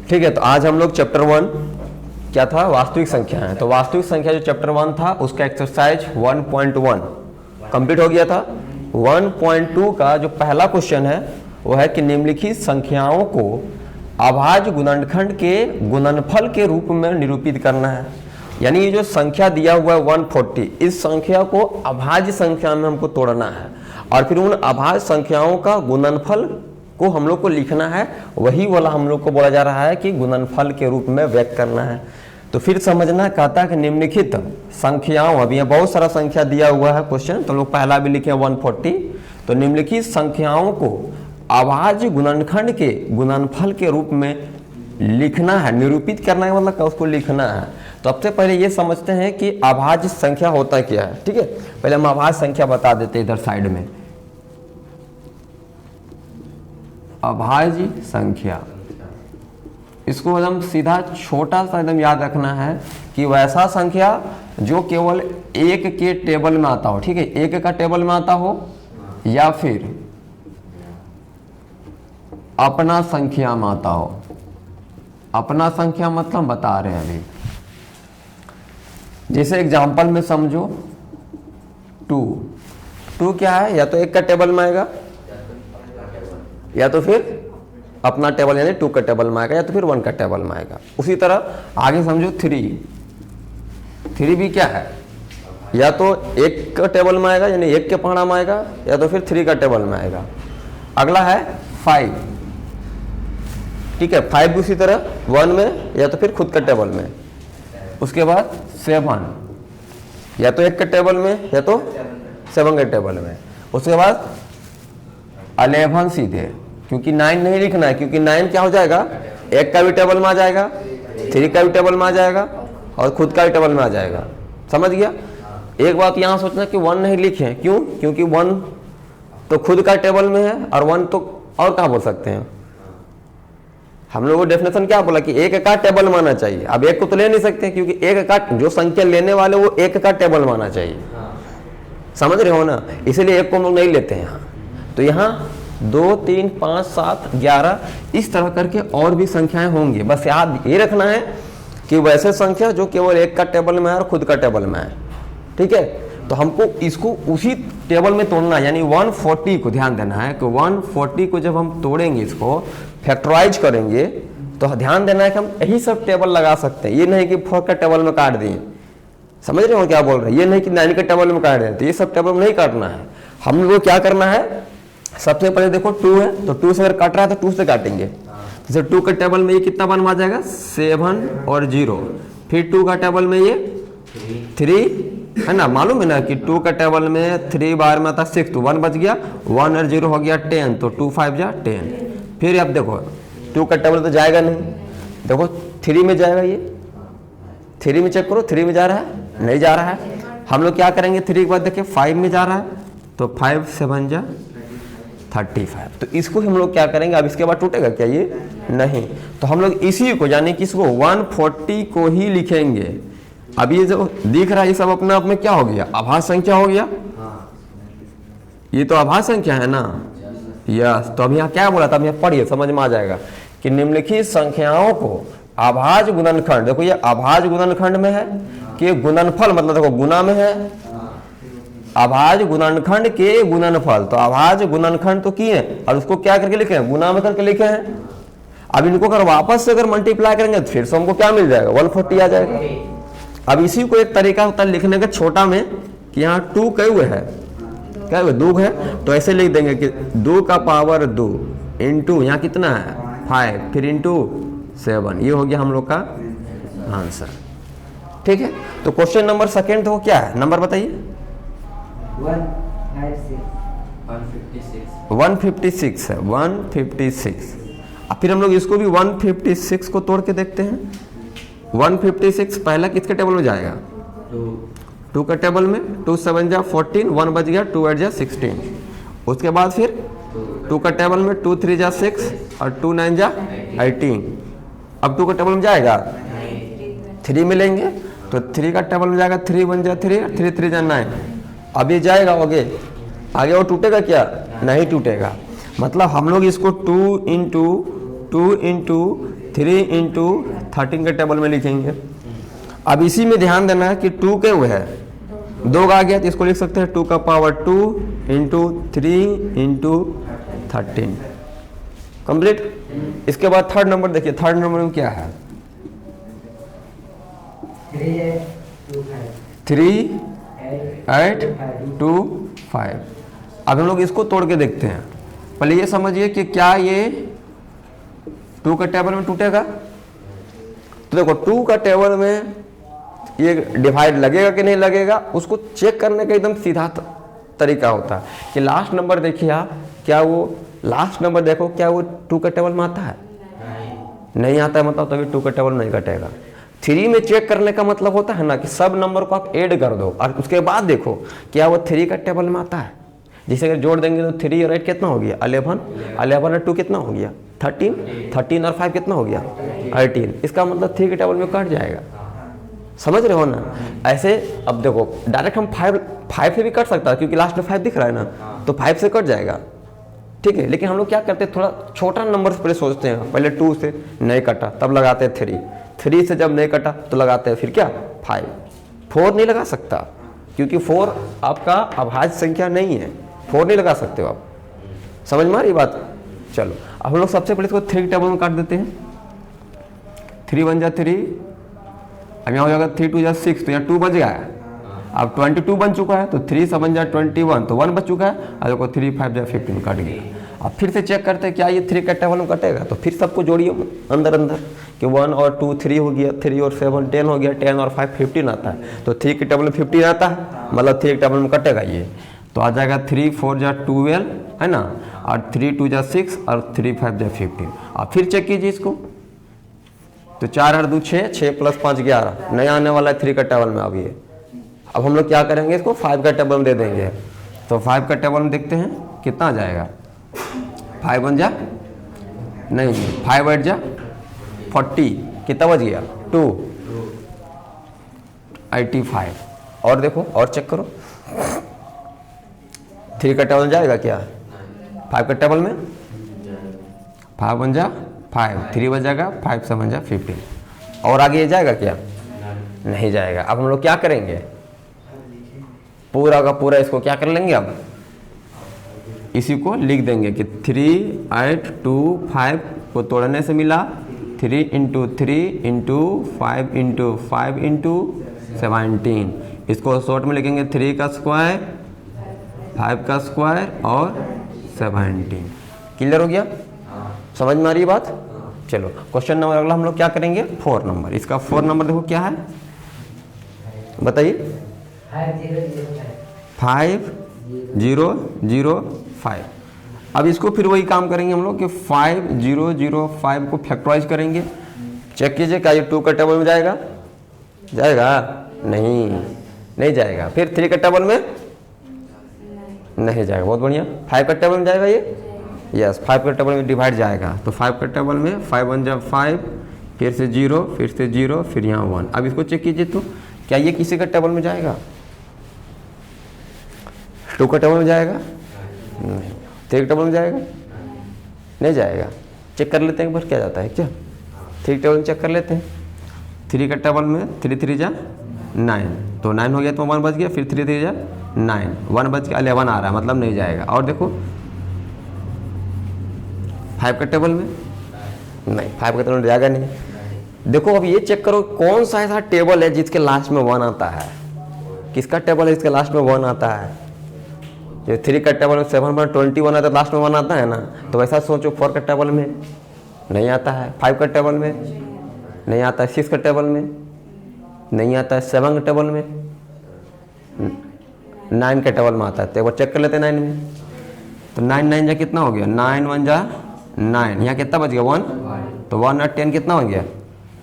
ठीक है, तो आज हम लोग चैप्टर 1 क्या था, वास्तविक संख्या है। तो वास्तविक संख्या जो चैप्टर 1 था उसका एक्सरसाइज 1.1 कंप्लीट हो गया था। 1.2 का जो पहला क्वेश्चन है वो है कि निम्नलिखित संख्याओं को अभाज्य गुणनखंड के गुणनफल के रूप में निरूपित करना है। यानी ये जो संख्या दिया हुआ है 140, इस संख्या को अभाज्य संख्या में हमको तोड़ना है और फिर उन अभाज्य संख्याओं का गुणनफल को हम लोग को लिखना है। वही वाला हम लोग को बोला जा रहा है कि गुणनफल के रूप में व्यक्त करना है। तो फिर समझना, कहता है कि निम्नलिखित संख्याओं, अभी यहाँ बहुत सारा संख्या दिया हुआ है क्वेश्चन, तो लोग पहला भी लिखे 140। तो निम्नलिखित संख्याओं को अभाज्य गुणनखंड के गुणनफल के रूप में लिखना है, निरूपित करना है, मतलब उसको लिखना है। तो सबसे पहले ये समझते हैं कि अभाज्य संख्या होता क्या है। ठीक है, पहले हम अभाज्य संख्या बता देते हैं इधर साइड में। अभाज्य संख्या, इसको हम सीधा छोटा सा एकदम याद रखना है कि वैसा संख्या जो केवल एक के टेबल में आता हो। ठीक है, एक का टेबल में आता हो या फिर अपना संख्या में आता हो। अपना संख्या मतलब बता रहे हैं अभी, जैसे एग्जांपल में समझो 2 क्या है, या तो एक का टेबल में आएगा या तो फिर अपना टेबल यानी 2 का टेबल में आएगा या तो फिर 1 का टेबल में आएगा। उसी तरह आगे समझो 3 भी क्या है, या तो एक का टेबल में आएगा यानी एक के पहाड़ा में आएगा या तो फिर 3 का टेबल में आएगा। अगला है 5, ठीक है, 5 भी उसी तरह 1 में या तो फिर खुद का टेबल में। उसके बाद 7, या तो एक के टेबल में या तो 7 के टेबल में। उसके बाद 11 सीधे, क्योंकि 9 नहीं लिखना है, क्योंकि 9 क्या हो जाएगा, एक का भी टेबल में आ जाएगा, 3 का भी टेबल में आ जाएगा और खुद का भी टेबल में आ जाएगा। समझ गया। एक बात यहाँ सोचना कि 1 नहीं लिखे, क्यों, क्योंकि 1 तो खुद का टेबल में है और 1 तो और कहाँ बोल सकते हैं हम लोगों को। डेफिनेशन क्या बोला कि एक का टेबल माना चाहिए। अब एक को तो ले नहीं सकते क्योंकि एक का जो संख्या लेने वाले वो एक का टेबल माना चाहिए। समझ रहे हो ना, इसीलिए एक को हम लोग नहीं लेते हैं यहाँ। तो यहाँ 2, 3, 5, 7, 11 इस तरह करके और भी संख्याएं होंगी। बस याद ये रखना है कि वैसे संख्या जो केवल एक का टेबल में है और खुद का टेबल में है। ठीक है, तो हमको इसको उसी टेबल में तोड़ना, यानी 140 को ध्यान देना है कि 140 को जब हम तोड़ेंगे, इसको फैक्टराइज करेंगे, तो ध्यान देना है कि हम यही सब टेबल लगा सकते हैं। ये नहीं कि 4 का टेबल में काट दिए। समझ रहे हो क्या बोल रहे हैं। ये नहीं कि 9 के टेबल में काट दें, तो ये सब टेबल में नहीं काटना है। हम लोग को क्या करना है, सबसे पहले देखो 2 है तो 2 से अगर काट रहा है तो 2 से काटेंगे। जैसे 2 के टेबल में ये कितना बनवा जाएगा, 7 और 0। फिर 2 का टेबल में ये 3 है ना, मालूम है ना कि 2 का टेबल में 3 बार में आता 6, तो 1 बच गया, 1 और 0 हो गया 10, तो 2 5 जा 10। फिर अब देखो 2 का टेबल तो जाएगा नहीं, देखो 3 में जाएगा, ये 3 में चेक करो, 3 में जा रहा है, नहीं जा रहा है। हम लोग क्या करेंगे, 3 के बाद देखिए 5 में जा रहा है, तो 5 7 जा 35। तो इसको हम लोग क्या करेंगे, अब इसके बाद टूटेगा क्या, ये नहीं। तो हम लोग इसी को यानी कि इसको 140 को ही लिखेंगे। अब ये जो दिख रहा है ये सब अपने आप में क्या हो गया, आभाज्य संख्या हो गया। ये तो आभाज्य संख्या है ना, यस। तो अब यहाँ क्या बोला था, अब यहाँ पढ़िए समझ में आ जाएगा कि निम्नलिखित संख्याओं को अभाज्य गुणनखंड, देखो ये अभाज्य गुणनखंड में है कि गुणनफल, मतलब देखो गुना में है, अभाज्य गुणनखंड के गुणनफल। तो अभाज्य गुणनखंड तो किए और उसको क्या करके लिखे हैं, गुना में करके लिखे हैं। अब इनको अगर वापस से अगर मल्टीप्लाई करेंगे तो फिर से हमको क्या मिल जाएगा, 140 आ जाएगा। अब इसी को एक तरीका होता है लिखने का छोटा में कि यहाँ 2 कई हुए है, क्या हुए 2 है, तो ऐसे लिख देंगे कि 2 का पावर 2 इंटू यहाँ कितना है 5, फिर इंटू 7। ये हो गया हम लोग का आंसर। ठीक है, तो क्वेश्चन नंबर सेकेंड तो क्या है, नंबर बताइए। 156 है, 156। अब फिर हम लोग इसको भी 156 को तोड़ के देखते हैं। 156 पहला किसके टेबल में जाएगा, 2 का टेबल में, 2 7 जा 14, 1 बच गया, 2 8 जा 16। उसके बाद फिर 2 का टेबल में 2 3 जा 6 और 2 9 जा 18। अब 2 का टेबल में जाएगा, 3 मिलेंगे तो 3 का टेबल में जाएगा, 3 1 जा 3, 3 3 जा 9। अब ये जाएगा आगे वो टूटेगा क्या, नहीं टूटेगा। मतलब हम लोग इसको 2 इंटू 2 इंटू 3 इंटू 13 के टेबल में लिखेंगे। अब इसी में ध्यान देना है कि 2 के वो है 2 का आ गया तो इसको लिख सकते हैं 2 का पावर 2 इंटू 3 इंटू 13 कंप्लीट। इसके बाद थर्ड नंबर देखिए, थर्ड नंबर में क्या है 3 8 2 5। अब हम लोग इसको तोड़ के देखते हैं। पहले ये समझिए कि क्या ये 2 का टेबल में टूटेगा। तो देखो 2 का टेबल में ये डिवाइड लगेगा कि नहीं लगेगा, उसको चेक करने का एकदम सीधा तरीका होता है कि लास्ट नंबर देखिए आप, क्या वो लास्ट नंबर देखो क्या वो 2 का टेबल में आता है, नहीं आता है, मतलब तभी 2 का टेबल नहीं कटेगा। 3 में चेक करने का मतलब होता है ना कि सब नंबर को आप ऐड कर दो और उसके बाद देखो क्या वो 3 का टेबल में आता है। जिसे अगर जोड़ देंगे तो 3 और 8 कितना हो गया 11, 11 और 2 कितना हो गया 13, 13 और 5 कितना हो गया 18। इसका मतलब 3 के टेबल में कट जाएगा। समझ रहे हो ना। ऐसे अब देखो डायरेक्ट हम 5 से भी कट सकता है क्योंकि लास्ट में 5 दिख रहा है ना, तो 5 से कट जाएगा, ठीक है। लेकिन हम लोग क्या करते हैं थोड़ा छोटा नंबर से पहले सोचते हैं, पहले 2 से नहीं कटा तब लगाते हैं 3, 3 से जब नहीं कटा तो लगाते हैं फिर क्या 5। 4 नहीं लगा सकता क्योंकि 4 आपका अभाज्य संख्या नहीं है, 4 नहीं लगा सकते हो आप। समझ में आ रही बात। चलो अब हम लोग सबसे पहले इसको 3 टेबल में काट देते हैं। 3 बन जा 3, अब यहाँ हो जाएगा 3 2 जा 6, तो यहाँ 2 बच गया है। अब 22 बन चुका है तो 3 से बन जाए 21, तो 1 बच चुका है। अब देखो 3 5 जा 15 कट गया। अब फिर से चेक करते हैं क्या ये 3 का टेबल में कटेगा, तो फिर सबको जोड़िए अंदर अंदर कि 1 और 2 3 हो गया, 3 और 7 10 हो गया, 10 और 5 15 आता है। तो 3 के टेबल में 15 आता है, मतलब 3 के टेबल में कटेगा ये। तो आ जाएगा 3 4 जा 12 है ना, और 3 2 जा 6 और 3 5 जा 15। अब फिर चेक कीजिए इसको, तो 4 और 2 6, 6 + 5 11, नया आने वाला है 3 का टेबल में। अब ये अब हम लोग क्या करेंगे इसको 5 का टेबल में दे देंगे। तो 5 का टेबल में देखते हैं कितना आ जाएगा। 5 बन जा नहीं 5 8 जा 40, कितना बच गया 2 85। और देखो और चेक करो 3 का टेबल जाएगा क्या 5 का टेबल में। 5 बन जा 5, 3 बन जाएगा 5 से बन जा 15। और आगे ये जाएगा क्या नहीं जाएगा। अब हम लोग क्या करेंगे पूरा का पूरा इसको क्या कर लेंगे, अब इसी को लिख देंगे कि 3 8 2 5 को तोड़ने से मिला 3 × 3 × 5 × 5 × 17। इसको शॉर्ट में लिखेंगे 3 का स्क्वायर 5 का स्क्वायर और 17। क्लियर हो गया, समझ में आ रही है बात। चलो क्वेश्चन नंबर अगला हम लोग क्या करेंगे 4 नंबर। इसका 4 नंबर देखो क्या है बताइए 5 0 0 5। अब इसको फिर वही काम करेंगे हम लोग कि 5 0 0 5 को फैक्टराइज करेंगे। चेक कीजिए क्या ये 2 का टेबल में जाएगा, जाएगा नहीं जाएगा। फिर 3 का टेबल में नहीं जाएगा, बहुत बढ़िया। 5 का टेबल में जाएगा ये, यस 5 का टेबल में डिवाइड जाएगा। तो 5 का टेबल में 5 बन जा 5, फिर से 0 फिर से 0 फिर यहाँ 1। अब इसको चेक कीजिए तो क्या ये किसी का टेबल में जाएगा 2 का टेबल में जाएगा नहीं, 3 का टेबल में जाएगा नहीं जाएगा। चेक कर लेते हैं एक बार क्या जाता है क्या 3 टेबल में चेक कर लेते हैं। 3 का टेबल में 3 3 जा 9, तो 9 हो गया तो 1 बच गया, फिर 3 3 जा 9, 1 बच गया 11 आ रहा है, मतलब नहीं जाएगा। और देखो 5 का टेबल में नहीं, 5 का टेबल में जाएगा नहीं। देखो अब ये चेक करो कौन सा ऐसा टेबल है जिसके लास्ट में 1 आता है, किसका टेबल है इसके लास्ट में 1 आता है। जो 3 का टेबल में 7 पर 21 आता है, लास्ट में 1 आता है ना, तो वैसा सोचो 4 का टेबल में नहीं आता है, 5 का टेबल में नहीं आता है, 6 का टेबल में नहीं आता है, 7 का टेबल में, 9 के टेबल में आता है। तो एक बार चेक कर लेते हैं 9 में। तो 9 9 जा कितना हो गया 9 1 जा 9, यहाँ कितना बच गया 1, तो 1 और 10 कितना हो गया,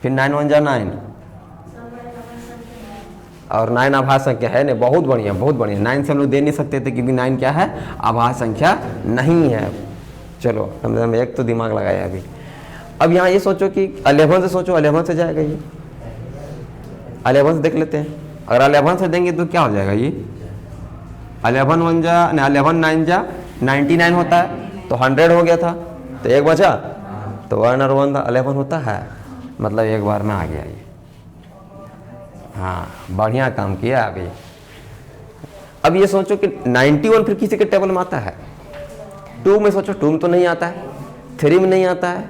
फिर 9 1 जा 9, और 9 आभाज्य संख्या है नहीं। बहुत बढ़िया बहुत बढ़िया। 9 से हम लोग दे नहीं सकते थे क्योंकि 9 क्या है आभाज्य संख्या नहीं है। चलो हम एक तो दिमाग लगाया अभी। अब यहाँ ये सोचो कि 11 से सोचो, 11 से जाएगा ये, 11 से देख लेते हैं। अगर 11 से देंगे तो क्या हो जाएगा ये 11 1 जा 11 9 जा 99 होता है, तो 100 हो गया था, तो 1 बचा, तो 1 और 1 11 होता है, मतलब एक बार में आ गया ये। हाँ, बढ़िया काम किया अभी। अब ये सोचो कि 91 फिर किसी के टेबल में आता है? 2 में सोचो, 2 में तो नहीं आता है, 3 में नहीं आता है,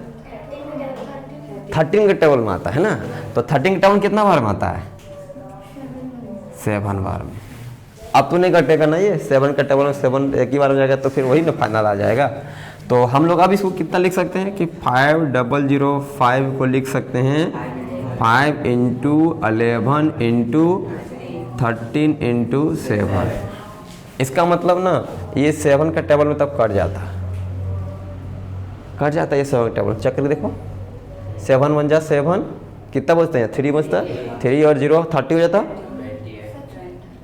13 के टेबल में आता है ना। तो 13 के टेबल कितना बार में आता है? 7 बार में। अब तो नहीं घटेगा ना ये, 7 का टेबल में 7 एक ही बार में जाएगा, तो फिर वही ना फाइनल आ जाएगा। तो हम लोग अब इसको कितना लिख सकते हैं कि 5005 को लिख सकते हैं 5 × 11 × 13 × 7। इसका मतलब ना ये 7 का टेबल में तब कट जाता है ये 7 का टेबल। चक्र देखो, 7 1 जा 7, कितना बचते हैं? 3 बचता है, 3 और 0 30 हो जाता,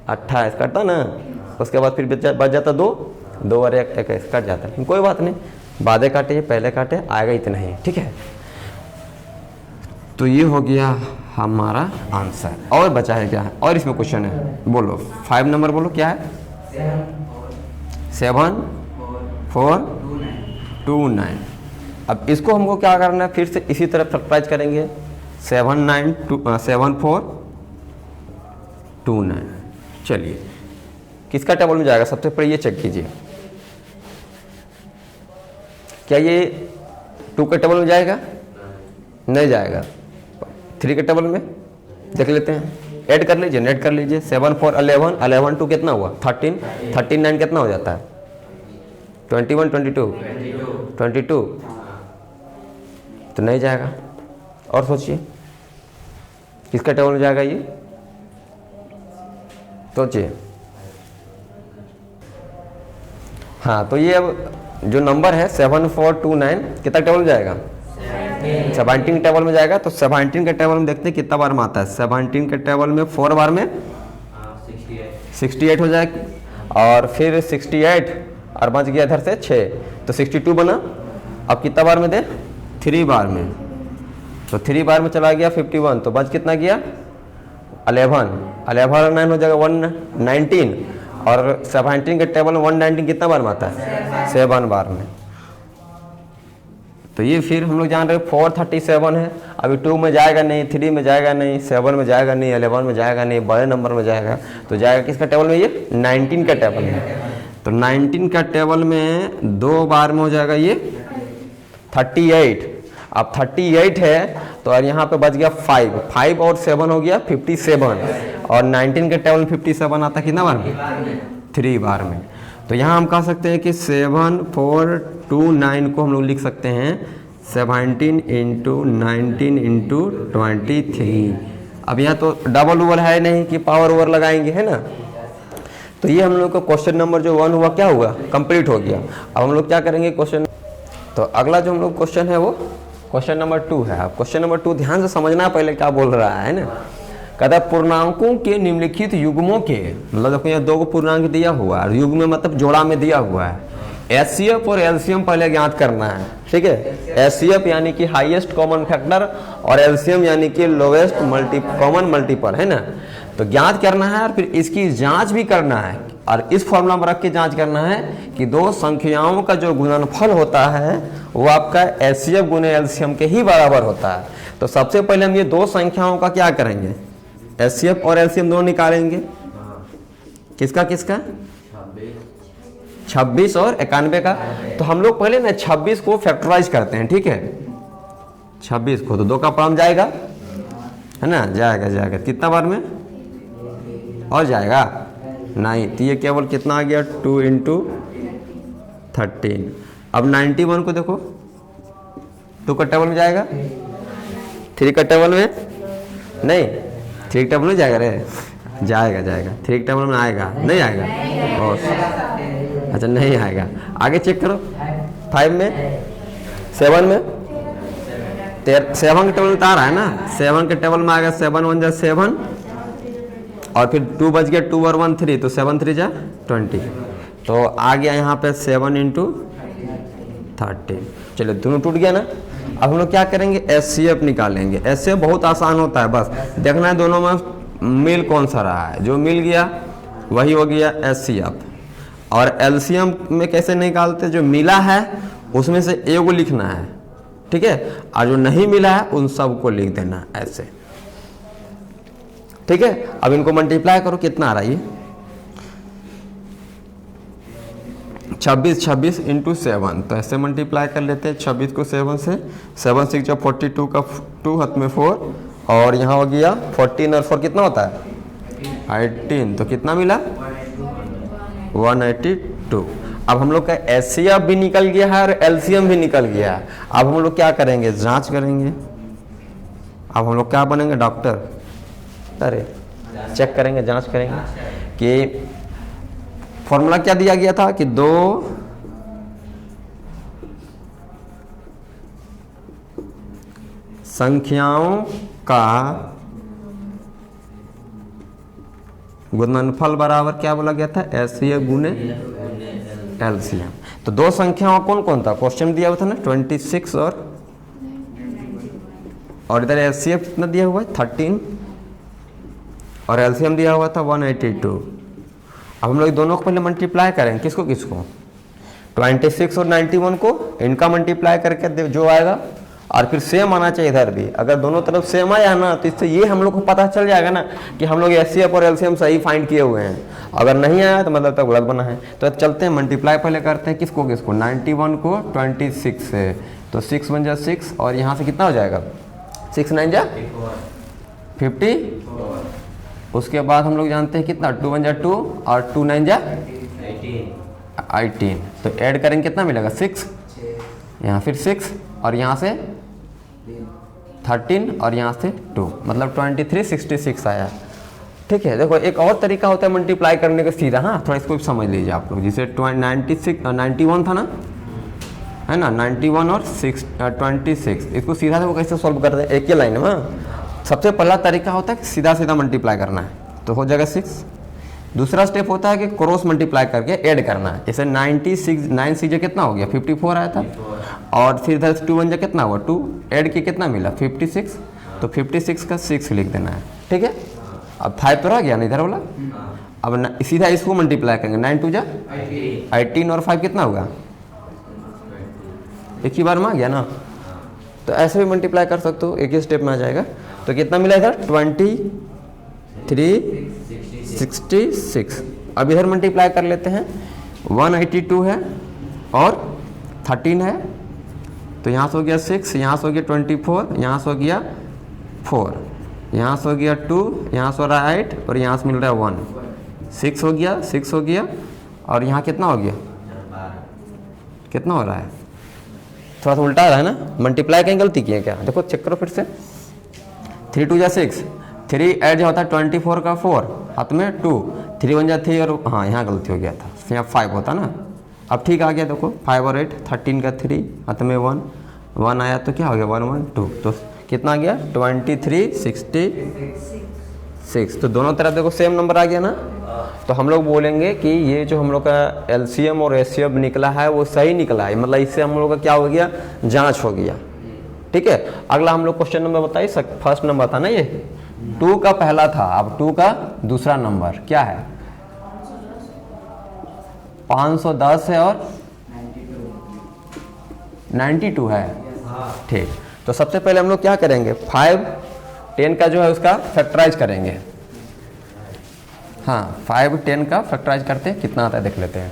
28 कटता ना। उसके बाद फिर बच जाता 2 और 1 21 कट जाता है। कोई बात नहीं, बादे काटे पहले काटे, आएगा इतना ही, ठीक है। तो ये हो गया हमारा आंसर। और बचा है क्या? और इसमें क्वेश्चन है, बोलो 5 नंबर बोलो क्या है? 7 4 2 9। अब इसको हमको क्या करना है? फिर से इसी तरह फैक्टराइज करेंगे, 7 4 2 9। चलिए, किसका टेबल में जाएगा? सबसे पहले ये चेक कीजिए, क्या ये 2 के टेबल में जाएगा? नहीं जाएगा। 3 के टेबल में देख लेते हैं, ऐड कर लीजिए, नेट कर लीजिए। 7 4 11, 11 2 कितना हुआ? 13, 13 9 कितना हो जाता है? 21 22, तो नहीं जाएगा। और सोचिए किसका टेबल में जाएगा ये? सोचिए। हाँ, तो ये अब जो नंबर है 7 4 2 9 कितना टेबल में जाएगा? 17 टेबल में जाएगा। तो 17 के टेबल में देखते हैं कितना बार में आता है। 17 के टेबल में 4 बार में 68 हो जाएगा, और फिर 68 और बच गया इधर से 6, तो 62 बना। अब कितना बार में दे? 3 बार में, तो 3 बार में चला गया 51, तो बच कितना गया? 11 और 9 हो जाएगा 119, और 17 के टेबल में 119 कितना बार में आता है? 7 बार में। तो ये फिर हम लोग जान रहे 437 है। अभी 2 में जाएगा नहीं, 3 में जाएगा नहीं, 7 में जाएगा नहीं, 11 में जाएगा नहीं, बड़े नंबर में जाएगा। तो जाएगा किसका टेबल में? ये 19 का टेबल में। तो 19 का टेबल में 2 बार में हो जाएगा ये 38। अब 38 है, तो यहाँ पे बच गया 5 और 7 हो गया 57, और 19 के टेबल में 57 आता कितना बार में? 3 बार में। तो यहाँ हम कह सकते हैं कि 7 4 2 9 को हम लोग लिख सकते हैं 17 × 19 × 23। अब यहाँ तो डबल ओवर है नहीं कि पावर ओवर लगाएंगे, है ना। तो ये हम लोग का क्वेश्चन नंबर जो 1 हुआ क्या हुआ? कंप्लीट हो गया। अब हम लोग क्या करेंगे क्वेश्चन, तो अगला जो हम लोग क्वेश्चन है वो क्वेश्चन नंबर 2 है। अब क्वेश्चन नंबर 2 ध्यान से समझना पहले क्या बोल रहा है ना। कहता है पूर्णांकों के निम्नलिखित युग्मों के, मतलब देखो यहाँ 2 को पूर्णांक दिया हुआ है, युग्म में मतलब जोड़ा में दिया हुआ है। एचसीएफ और एलसीएम पहले ज्ञात करना है, ठीक है। एचसीएफ यानी कि हाईएस्ट कॉमन फैक्टर, और एलसीएम यानी कि लोवेस्ट कॉमन मल्टीपल, है ना। तो ज्ञात करना है और फिर इसकी जांच भी करना है, और इस फॉर्मूला में रख के जांच करना है कि 2 संख्याओं का जो गुणनफल होता है वो आपका एचसीएफ गुने एलसीएम के ही बराबर होता है। तो सबसे पहले हम ये 2 संख्याओं का क्या करेंगे? एचसीएफ और एलसीएम दोनों निकालेंगे। किसका किसका? 26 और 91 का। तो हम लोग पहले ना 26 को फैक्टराइज करते हैं, ठीक है। 26 को तो 2 का पाम जाएगा, है ना, जाएगा कितना बार में और जाएगा? नहीं, तो ये केवल कितना आ गया? 2 × 13। अब 91 को देखो, 2 का टेबल में जाएगा, 3 का टेबल में नहीं, 3 टेबल में जाएगा रे, जाएगा 3 टेबल में आएगा, नहीं आएगा? और अच्छा नहीं आएगा। आगे चेक करो, 5 में, 7 में, 7 के टेबल में तो आ रहा है ना। 7 के टेबल में आएगा 7 1 जा 7, और फिर 2 बच गया, 2 और 1 3, तो 7 3 जा 20। तो आ गया यहाँ पे 7 × 13। चलो दोनों टूट गया ना। अब हम लोग क्या करेंगे? एचसीएफ निकालेंगे। एचसीएफ बहुत आसान होता है, बस देखना है दोनों में मिल कौन सा रहा है। जो मिल गया वही हो गया एचसीएफ। और एलसीएम में कैसे निकालते? जो मिला है उसमें से ए को लिखना है, ठीक है, और जो नहीं मिला है उन सबको लिख देना ऐसे, ठीक है। अब इनको मल्टीप्लाई करो, कितना आ रहा है ये 26 इंटू 7, तो ऐसे मल्टीप्लाई कर लेते हैं 26 को 7 से, 7 6 जब 42 का 2 हाथ में 4, और यहाँ हो गया 14 और 4 कितना होता है 18, तो कितना मिला 182। अब हम लोग का एचसीएफ भी निकल गया है और एलसीएम भी निकल गया है। अब हम लोग क्या करेंगे, जांच करेंगे। अब हम लोग क्या बनेंगे, डॉक्टर, अरे चेक करेंगे, जांच करेंगे कि फॉर्मूला क्या दिया गया था कि 2 संख्याओं का गुणनफल बराबर क्या बोला गया था, एचसीएफ गुने एलसीएम। तो 2 संख्याओं कौन कौन था, क्वेश्चन दिया हुआ था ना 26 और इधर एचसीएफ कितना दिया हुआ है 13 और एलसीएम दिया हुआ था 182। अब हम लोग दोनों को पहले मल्टीप्लाई करेंगे, किसको किसको, 26 और 91 को, इनका मल्टीप्लाई करके जो आएगा, और फिर सेम आना चाहिए इधर भी। अगर दोनों तरफ सेम आया ना तो इससे ये हम लोग को पता चल जाएगा ना कि हम लोग एचसीएफ और एलसीएम सही फाइंड किए हुए हैं। अगर नहीं आया तो मतलब तक गलत बना है। तो चलते हैं मल्टीप्लाई पहले करते हैं, किसको किसको, 91 को 26 से, तो 6 बन जा 6, और यहाँ से कितना हो जाएगा 6 9 जा 50। उसके बाद हम लोग जानते हैं कितना, 2 बन जा 2 और 2 9 जा 18, तो ऐड करेंगे कितना मिलेगा 6, यहाँ फिर 6 और यहाँ से 13 और यहाँ से 2, मतलब 23 66 आया। ठीक है, देखो एक और तरीका होता है मल्टीप्लाई करने का सीधा, हाँ थोड़ा इसको भी समझ लीजिए आप लोग। जैसे 91 था ना, है ना, 91 और 26, इसको सीधा देखो कैसे सॉल्व करते हैं, एक ही लाइन में। सबसे पहला तरीका होता है कि सीधा सीधा मल्टीप्लाई करना है, तो हो जाएगा 6। दूसरा स्टेप होता है कि क्रॉस मल्टीप्लाई करके ऐड करना है। जैसे 96 9 6 कितना हो गया 54 आया था, और फिर इधर 2 1 कितना हुआ 2, ऐड के कितना मिला 56, तो 56 का 6 लिख देना है। ठीक है, अब 5 तो रह गया ना इधर वाला। अब सीधा इसको मल्टीप्लाई करेंगे, 9 2 जा 18 और 5 कितना होगा, एक ही बार में आ गया ना। तो ऐसे भी मल्टीप्लाई कर सकते हो, एक ही स्टेप में आ जाएगा। तो कितना मिला इधर 2366। अब इधर मल्टीप्लाई कर लेते हैं, 182 है और 13 है, तो यहाँ से हो गया 6, यहाँ से हो गया 24, यहाँ से हो गया 4, यहाँ से हो गया 2, यहाँ से हो रहा है 8 और यहाँ से मिल रहा है 1, 6 हो गया 6 हो गया, और यहाँ कितना हो गया, कितना हो रहा है, थोड़ा सा उल्टा आ रहा है ना, मल्टीप्लाई कहीं गलती की है क्या, देखो चेक करो फिर से। 3 2 जा 6, 3 ऐड जो होता है 24 का 4 हाथ में 2, 3 1 जा 3 और हाँ यहाँ गलती हो गया था, यहाँ 5 होता ना। अब ठीक आ गया, देखो 5 और 8, 13 का 3 हाथ में 1 1 आया, तो क्या हो गया 1 1 2, तो कितना आ गया 23 66। तो दोनों तरफ देखो सेम नंबर आ गया ना। तो हम लोग बोलेंगे कि ये जो हम लोग का एलसीएम और एचसीएफ निकला है वो सही निकला है, मतलब इससे हम लोग का क्या हो गया, जांच हो गया। ठीक है, अगला हम लोग क्वेश्चन नंबर बताइए, फर्स्ट नंबर था ना ये, 2 का पहला था, अब 2 का दूसरा नंबर क्या है, 510 है और 92 है। ठीक, तो सबसे पहले हम लोग क्या करेंगे, 5 10 का जो है उसका फैक्टराइज करेंगे। हाँ 5 10 का फैक्टराइज करते हैं, कितना आता है देख लेते हैं।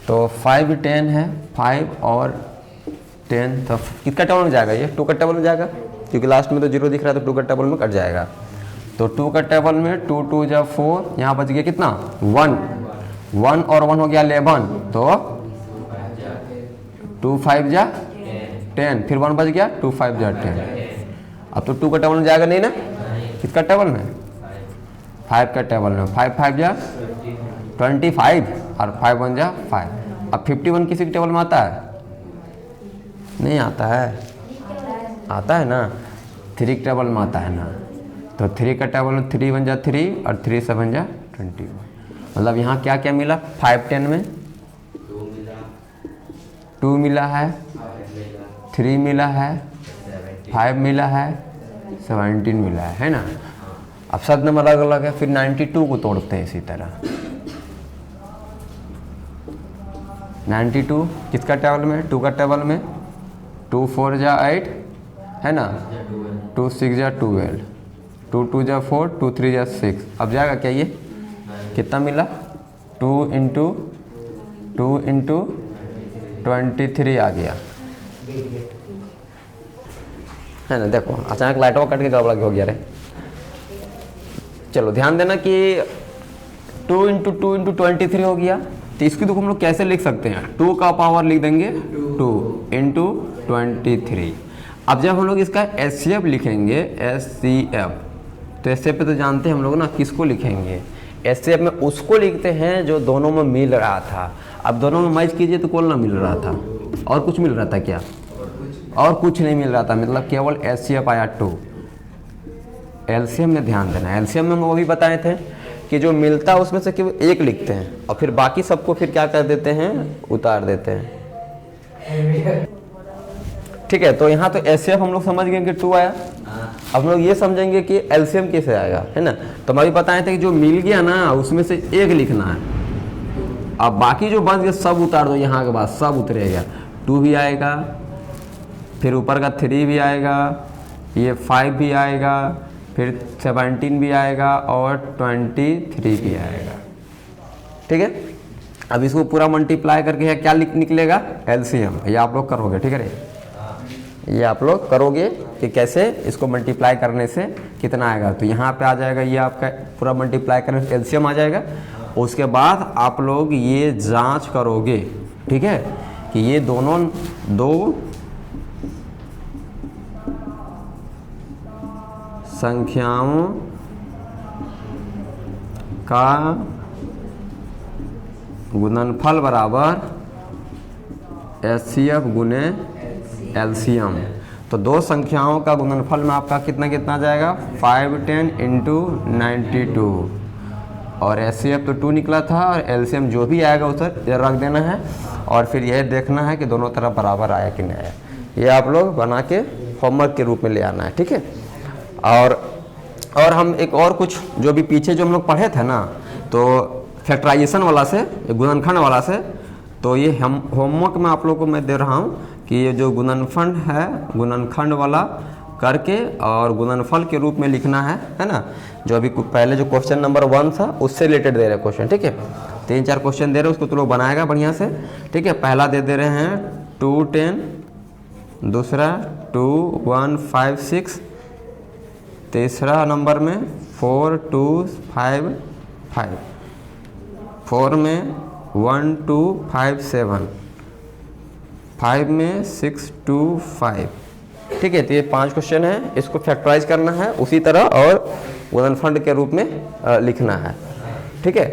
तो 5 10 है, 5 और 10, तो किसका टेबल में जाएगा ये, 2 का टेबल में जाएगा, क्योंकि लास्ट में तो 0 दिख रहा है, तो 2 का टेबल में कट जाएगा। तो 2 का टेबल में 2 2 जा 4, यहाँ बच गया कितना 1 1 और 1 हो गया 11, तो 2 5 जा 10, फिर 1 बच गया 2 5 जा 10। अब तो 2 का टेबल में जाएगा नहीं ना, किसका टेबल में 5 का टेबल में, 5 5 जा 25 और 5 1 जा 5। अब 51 किसी के टेबल में आता है, नहीं आता है, आता है ना, 3 के टेबल में आता है ना। तो 3 का टेबल में 3 1 जा 3 और 3 7 जा 21, मतलब यहाँ क्या क्या मिला, 5 10 में 2 मिला है, 3 मिला है, 5 मिला है, 17 मिला है ना। अब सब नंबर अलग अलग है, फिर 92 को तोड़ते हैं इसी तरह। 92 किसका टेबल में, 2 का टेबल में, 2 4 जा 8 है ना, 2 6 जा 12, 2 2 जा 4, 2 3 जा 6। अब जाएगा क्या ये, कितना मिला, 2 इंटू 23 आ गया है ना। देखो अचानक लाइटों कट के गड़बड़ा हो गया रे। चलो ध्यान देना कि 2 इंटू 23 हो गया। तो इसकी तो हम लोग कैसे लिख सकते हैं, 2 का पावर लिख देंगे 2 इंटू 23। अब जब हम लोग इसका एचसीएफ लिखेंगे, एचसीएफ, तो एचसीएफ पे तो जानते हैं हम लोग ना किसको लिखेंगे, एचसीएफ में उसको लिखते हैं जो दोनों में मिल रहा था। अब दोनों में मैच कीजिए तो कौन ना मिल रहा था, और कुछ मिल रहा था क्या, और कुछ नहीं मिल रहा था, मतलब केवल एचसीएफ आया 2। एलसीएम में ध्यान देना, एलसीएम में हम वो भी बताए थे कि जो मिलता है उसमें से केवल एक लिखते हैं और फिर बाकी सबको फिर क्या कर देते हैं, उतार देते हैं। ठीक है, तो यहाँ तो एचसीएफ हम लोग समझ गए कि 2 आया। अब हम लोग ये समझेंगे कि एलसीएम कैसे आएगा, है ना। तो हम अभी बताए थे कि जो मिल गया ना उसमें से एक लिखना है, अब बाकी जो बच गया सब उतार दो, यहाँ के बाद सब उतरेगा। 2 भी आएगा, फिर ऊपर का 3 भी आएगा, ये 5 भी आएगा, फिर 17 भी आएगा और 23 भी आएगा। ठीक है, अब इसको पूरा मल्टीप्लाई करके क्या निकलेगा, एलसीएम। ये आप लोग करोगे, ठीक है, ये आप लोग करोगे कि कैसे इसको मल्टीप्लाई करने से कितना आएगा। तो यहाँ पे आ जाएगा, ये आपका पूरा मल्टीप्लाई करने से एलसीएम आ जाएगा। उसके बाद आप लोग ये जांच करोगे, ठीक है, कि ये दोनों दो संख्याओं का गुणनफल बराबर एचसीएफ गुने एलसीएम। तो दो संख्याओं का गुणनफल में आपका कितना कितना जाएगा, 5 10 इंटू 92, और एचसीएफ तो 2 निकला था, और एलसीएम जो भी आएगा उसे रख देना है, और फिर यह देखना है कि दोनों तरफ बराबर आया कि नहीं आया। ये आप लोग बना के होमवर्क के रूप में ले आना है, ठीक है। और हम एक और कुछ जो भी पीछे जो हम लोग पढ़े थे ना, तो फैक्टराइजेशन वाला से, गुणनखंड वाला से, तो ये हम होमवर्क में आप लोग को मैं दे रहा हूँ कि ये जो गुणनफल है, गुणनखंड वाला करके और गुणनफल के रूप में लिखना है ना। जो अभी पहले जो क्वेश्चन नंबर 1 था उससे रिलेटेड दे रहे क्वेश्चन, ठीक है। 3-4 क्वेश्चन दे रहे हैं, उसको तो लोग बनाएगा बढ़िया से, ठीक है। पहला दे रहे हैं 2 10, दूसरा 2 1 5 6, तीसरा नंबर में 4 2 5 5, 4 में 1 2 5 7, 5 में 6 2 5, ठीक है। तो ये 5 क्वेश्चन है, इसको फैक्टराइज करना है उसी तरह और गुणनफल के रूप में लिखना है, ठीक है।